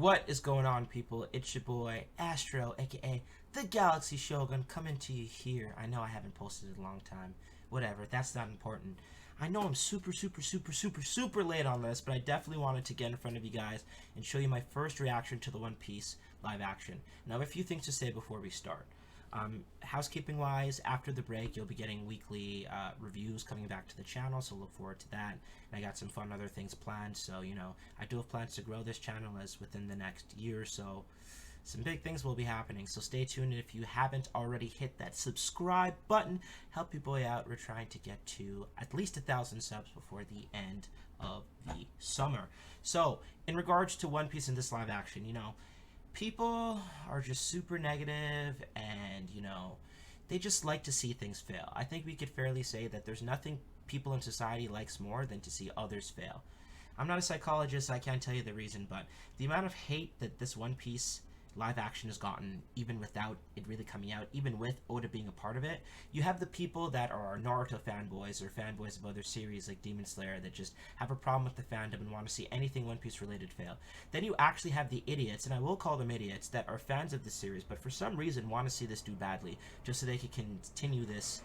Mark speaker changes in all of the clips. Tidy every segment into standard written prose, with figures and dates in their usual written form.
Speaker 1: What is going on, people? It's your boy Astro, aka the Galaxy Shogun, coming to you here. I know I haven't posted in a long time. Whatever, that's not important. I know I'm super late on this, but I definitely wanted to get in front of you guys and show you my first reaction to the One Piece live action. Now, I have a few things to say before we start. Housekeeping wise, after the break you'll be getting weekly reviews coming back to the channel, so look forward to that. And I got some fun other things planned, so you know, I do have plans to grow this channel as within the next year or so. Some big things will be happening, so stay tuned. And if you haven't already hit that subscribe button, help your boy out. We're trying to get to at least 1,000 subs before the end of the summer. So in regards to One Piece in this live action, you know, people are just super negative, and you know, they just like to see things fail. I think we could fairly say that there's nothing people in society likes more than to see others fail. I'm not a psychologist, so I can't tell you the reason, but the amount of hate that this One Piece live action has gotten, even without it really coming out, even with Oda being a part of it, you have the people that are Naruto fanboys or fanboys of other series like Demon Slayer that just have a problem with the fandom and want to see anything One Piece related fail. Then you actually have the idiots, and I will call them idiots, that are fans of the series but for some reason want to see this do badly just so they can continue this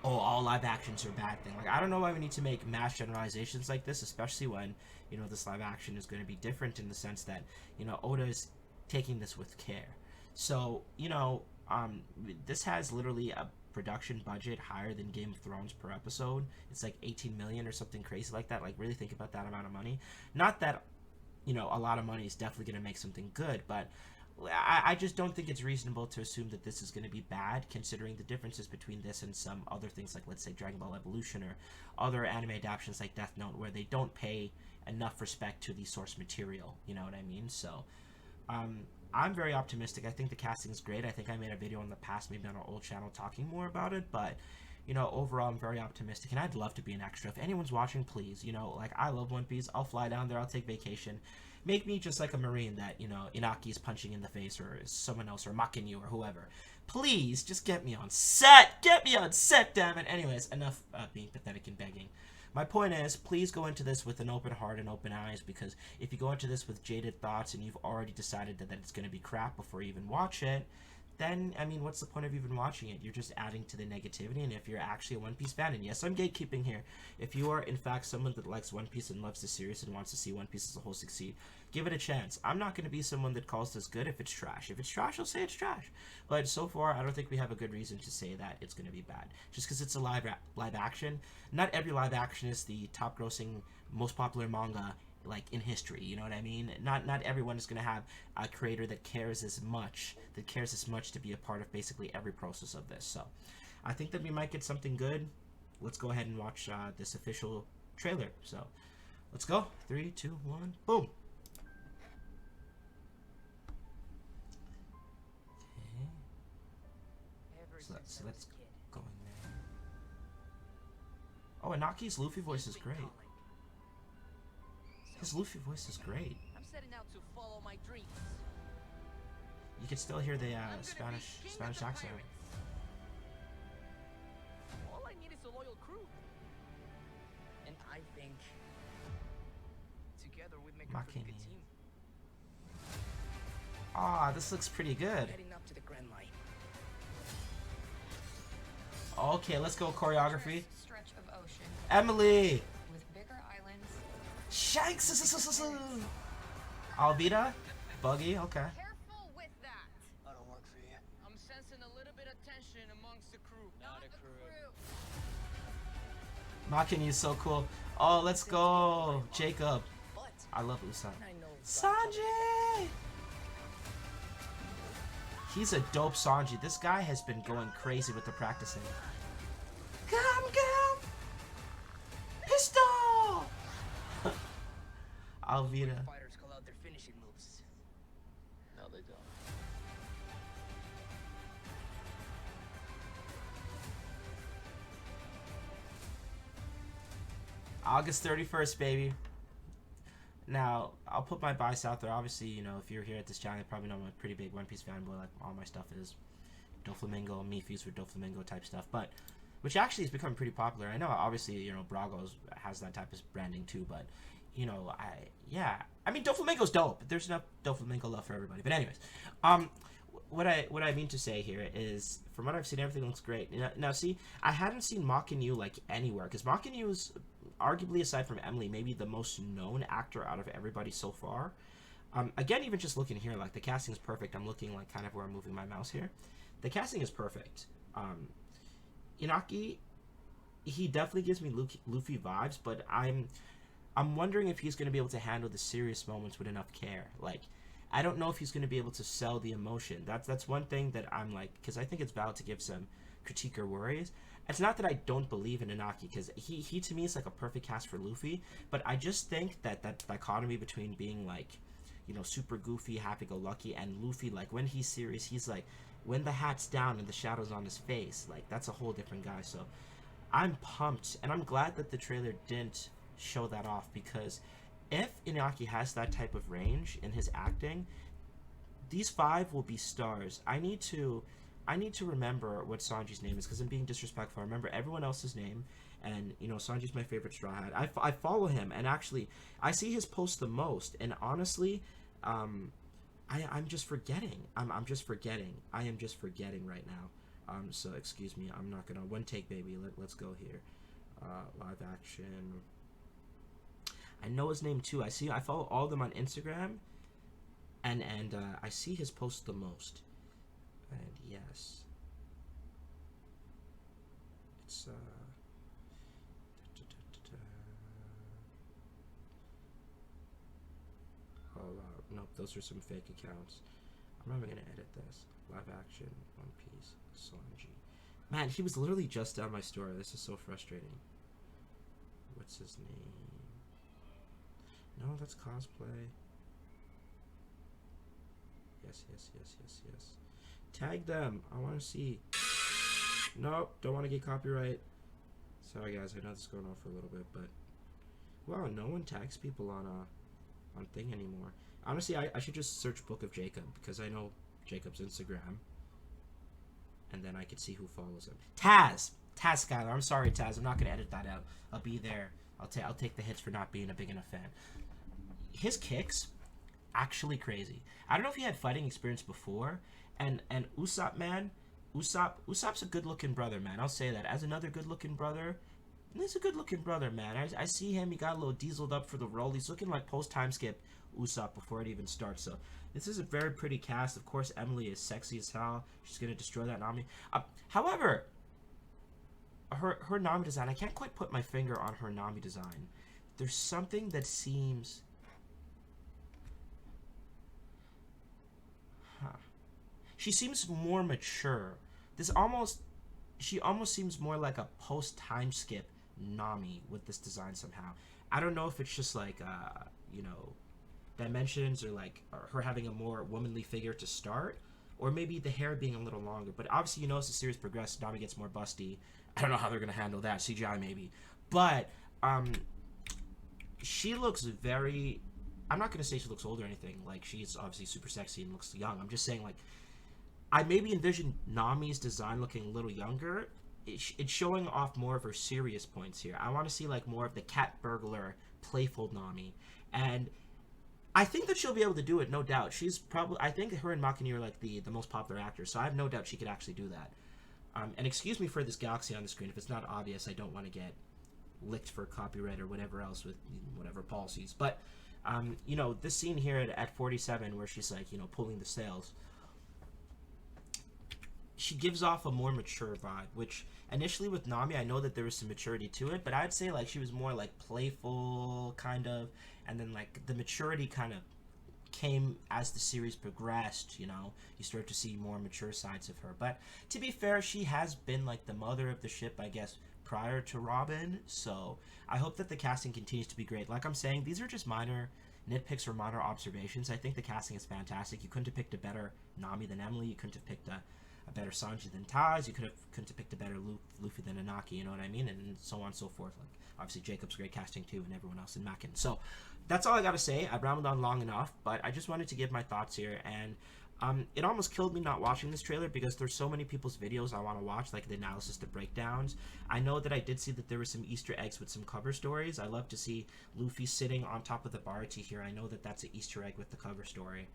Speaker 1: oh, all live actions are bad thing. Like, I don't know why we need to make mass generalizations like this, especially when, you know, this live action is going to be different in the sense that, you know, Oda is taking this with care. So, you know, this has literally a production budget higher than Game of Thrones per episode. It's like 18 million or something crazy like that. Like, really think about that amount of money. Not that, you know, a lot of money is definitely going to make something good, but I just don't think it's reasonable to assume that this is going to be bad, considering the differences between this and some other things like, let's say, Dragon Ball Evolution or other anime adaptations like Death Note, where they don't pay enough respect to the source material. You know what I mean? So I'm very optimistic. I think the casting is great. I think I made a video in the past, maybe on our old channel, talking more about it, but you know, overall I'm very optimistic, and I'd love to be an extra. If anyone's watching, please, you know, like, I love One Piece. I'll fly down there, I'll take vacation. Make me just like a Marine that, you know, Inaki's punching in the face, or someone else, or mocking you, or whoever. Please, just get me on set! Get me on set, damn it! Anyways, enough being pathetic and begging. My point is, please go into this with an open heart and open eyes, because if you go into this with jaded thoughts and you've already decided that it's going to be crap before you even watch it, then, I mean, what's the point of even watching it? You're just adding to the negativity. And if you're actually a One Piece fan, and yes, I'm gatekeeping here, if you are, in fact, someone that likes One Piece and loves the series and wants to see One Piece as a whole succeed, give it a chance. I'm not going to be someone that calls this good if it's trash. If it's trash, I'll say it's trash. But so far, I don't think we have a good reason to say that it's going to be bad. Just because it's a live action. Not every live action is the top-grossing, most popular manga, like, in history, you know what I mean? Not everyone is going to have a creator that cares as much to be a part of basically every process of this. So I think that we might get something good. Let's go ahead and watch this official trailer. So let's go. 3, 2, 1, boom. Okay. So let's go in there. Oh, Inaki's Luffy voice is great. His Luffy voice is great.
Speaker 2: I'm setting out to follow my dreams.
Speaker 1: You can still hear the Spanish accent.
Speaker 2: All I need is a loyal crew. And I think together we'd make a pretty good team.
Speaker 1: Ah, this looks pretty good.
Speaker 2: Heading up to the Grand Line.
Speaker 1: Okay, let's go choreography.
Speaker 3: Stretch of ocean
Speaker 1: Emily!
Speaker 3: with bigger islands.
Speaker 1: Shanks! Alvida? Buggy, okay.
Speaker 2: Careful with that.
Speaker 4: That'll work for you.
Speaker 2: I'm sensing a little bit of tension amongst the crew.
Speaker 4: Not a crew.
Speaker 1: Makini is so cool. Oh, let's go! Jacob.
Speaker 2: But
Speaker 1: I love Usopp.
Speaker 2: I know
Speaker 1: Sanji! He's a dope Sanji. This guy has been going crazy with the practicing. Come! Pistol! Alvida.
Speaker 2: fighters call out their finishing moves.
Speaker 4: No, they don't.
Speaker 1: August 31st, baby. Now, I'll put my bias out there. Obviously, you know, if you're here at this channel, you probably know I'm a pretty big One Piece fanboy. Like, all my stuff is Doflamingo, Mifi's for Doflamingo type stuff. But, which actually has become pretty popular. I know, obviously, you know, Bragos has that type of branding too. But I mean, Doflamingo's dope. There's enough Doflamingo love for everybody. But anyways, what I mean to say here is, from what I've seen, everything looks great. Now see, I hadn't seen Mockinyu like anywhere, because Mockinyu is arguably, aside from Emily, maybe the most known actor out of everybody so far. Again, even just looking here, like the casting is perfect. I'm looking like kind of where I'm moving my mouse here. The casting is perfect. Inaki, he definitely gives me Luffy vibes, but I'm wondering if he's going to be able to handle the serious moments with enough care. Like, I don't know if he's going to be able to sell the emotion. That's one thing that I'm like, because I think it's valid to give some critique or worries. It's not that I don't believe in Inaki, because he to me is like a perfect cast for Luffy, but I just think that dichotomy between being like, super goofy, happy-go-lucky, and Luffy, like, when he's serious, he's like, when the hat's down and the shadow's on his face, like, that's a whole different guy. So I'm pumped, and I'm glad that the trailer didn't show that off, because if Inaki has that type of range in his acting, these 5 will be stars. I need to remember what Sanji's name is, because I'm being disrespectful. I remember everyone else's name, and Sanji's my favorite Straw Hat. I follow him, and actually I see his posts the most, and honestly, I'm just forgetting. I'm just forgetting. I am just forgetting right now. So excuse me. I'm not gonna one take, baby. Let's go here. Live action. I know his name too. I follow all of them on Instagram, and I see his posts the most. And yes, it's nope, those are some fake accounts. I'm not even gonna edit this. Live action, One Piece, Sanji. Man, he was literally just down my store. This is so frustrating. What's his name? No, that's cosplay. Yes. Tag them. I want to see. Nope, don't want to get copyright. Sorry guys, I know this is going on for a little bit, but wow, no one tags people on thing anymore. Honestly, I should just search Book of Jacob, because I know Jacob's Instagram, and then I could see who follows him. Taz Skylar. I'm sorry, Taz. I'm not gonna edit that out. I'll be there. I'll take the hits for not being a big enough fan. His kicks, actually crazy. I don't know if he had fighting experience before, and Usopp, man, Usopp's a good-looking brother, man. I'll say that. As another good-looking brother, he's a good-looking brother, man. I see him. He got a little dieseled up for the role. He's looking like post-time skip Usopp before it even starts. So this is a very pretty cast. Of course, Emily is sexy as hell. She's gonna destroy that Nami. However, her Nami design, I can't quite put my finger on her Nami design. There's something that seems... She seems more mature. She almost seems more like a post-time skip Nami with this design somehow. I don't know if it's just like, dimensions, or like her having a more womanly figure to start, or maybe the hair being a little longer. But obviously, as the series progresses, Nami gets more busty. I don't know how they're going to handle that. CGI maybe. But she looks very... I'm not going to say she looks old or anything. Like, she's obviously super sexy and looks young. I'm just saying, like, I maybe envision Nami's design looking a little younger. It's showing off more of her serious points here. I want to see, like, more of the cat burglar, playful Nami. And I think that she'll be able to do it, no doubt. She's probably... I think her and Mockinyu are, like, the most popular actors, so I have no doubt she could actually do that. And excuse me for this galaxy on the screen. If it's not obvious, I don't want to get licked for copyright or whatever else with whatever policies. But, this scene here at 47 where she's, like, pulling the sails, she gives off a more mature vibe, which initially with Nami, I know that there was some maturity to it, but I'd say, like, she was more, like, playful, kind of, and then, like, the maturity kind of came as the series progressed. You start to see more mature sides of her. But to be fair, she has been like the mother of the ship, I guess, prior to Robin. So I hope that the casting continues to be great. Like I'm saying, these are just minor nitpicks or minor observations. I think the casting is fantastic. You couldn't have picked a better Nami than Emily. You couldn't have picked a better Sanji than Taz. You couldn't have picked a better Luffy than Inaki. You know what I mean? And so on and so forth. Like obviously Jacob's great casting too, and everyone else in Mackin. So that's all I gotta say. I've rambled on long enough, but I just wanted to give my thoughts here. And It almost killed me not watching this trailer because there's so many people's videos I want to watch, like the analysis, the breakdowns. I know that I did see that there were some Easter eggs with some cover stories. I love to see Luffy sitting on top of the Baratie here. I know that that's an Easter egg with the cover story.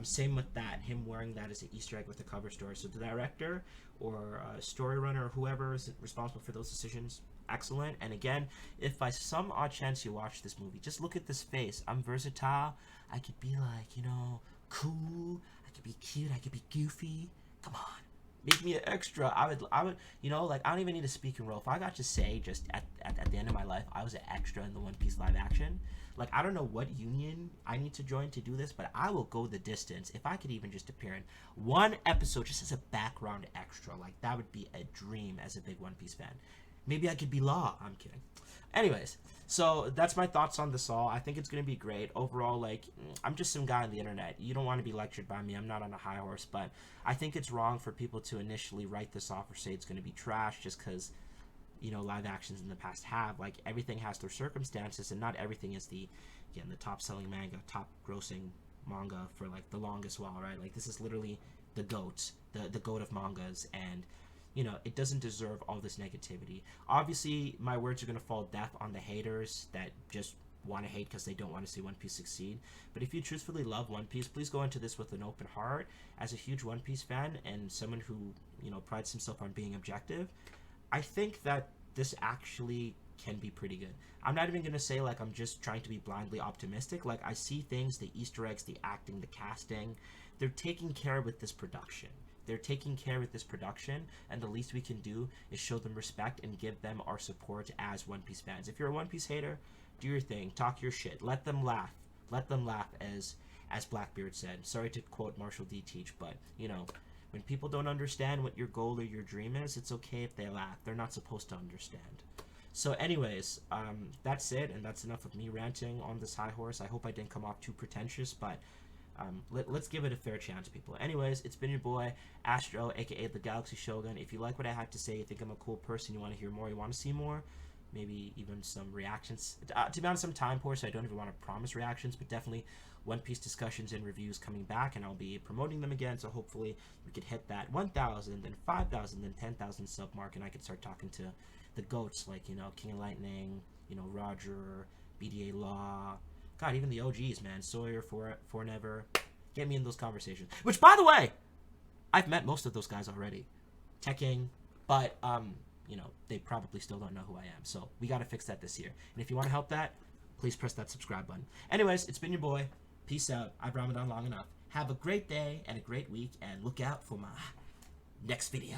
Speaker 1: Same with that, him wearing that as an Easter egg with the cover story. So the director or story runner or whoever is responsible for those decisions, excellent. And again, if by some odd chance you watch this movie, just look at this face. I'm versatile. I could be like, you know, cool. I could be cute. I could be goofy. Come on, make me an extra. I would, you know, like I don't even need a speaking role. If I got to say just at the end of my life, I was an extra in the One Piece live action. Like I don't know what union I need to join to do this, but I will go the distance. If I could even just appear in one episode just as a background extra, like that would be a dream as a big One Piece fan. Maybe I could be Law. I'm kidding. Anyways, so that's my thoughts on this all. I think it's going to be great. Overall, like, I'm just some guy on the internet. You don't want to be lectured by me. I'm not on a high horse, but I think it's wrong for people to initially write this off or say it's going to be trash just because, you know, live actions in the past have. Like, everything has their circumstances, and not everything is the top-selling manga, top-grossing manga for, like, the longest while, right? Like, this is literally the GOAT, the GOAT of mangas, and you know, it doesn't deserve all this negativity. Obviously, my words are going to fall deaf on the haters that just want to hate because they don't want to see One Piece succeed. But if you truthfully love One Piece, please go into this with an open heart. As a huge One Piece fan and someone who, you know, prides himself on being objective, I think that this actually can be pretty good. I'm not even going to say like I'm just trying to be blindly optimistic. Like I see things, the Easter eggs, the acting, the casting, they're taking care with this production. They're taking care with this production, and the least we can do is show them respect and give them our support as One Piece fans. If you're a One Piece hater, do your thing, talk your shit, let them laugh, as Blackbeard said. Sorry to quote Marshall D. Teach, but you know, when people don't understand what your goal or your dream is, it's okay if they laugh. They're not supposed to understand. So anyways, that's it, and that's enough of me ranting on this high horse. I hope I didn't come off too pretentious, but let's give it a fair chance, people. Anyways, it's been your boy, Astro, aka the Galaxy Shogun. If you like what I had to say, you think I'm a cool person, you want to hear more, you want to see more, maybe even some reactions. To be honest, I'm time poor, so I don't even want to promise reactions, but definitely One Piece discussions and reviews coming back, and I'll be promoting them again, so hopefully we could hit that 1,000, then 5,000, then 10,000 sub mark, and I could start talking to the GOATs, like, you know, King of Lightning, you know, Roger, BDA Law, God, even the OGs, man. Sawyer, Forever. Get me in those conversations. Which, by the way, I've met most of those guys already. Teching, but, you know, they probably still don't know who I am. So, we gotta fix that this year. And if you want to help that, please press that subscribe button. Anyways, it's been your boy. Peace out. I've Ramadan long enough. Have a great day and a great week, and look out for my next video.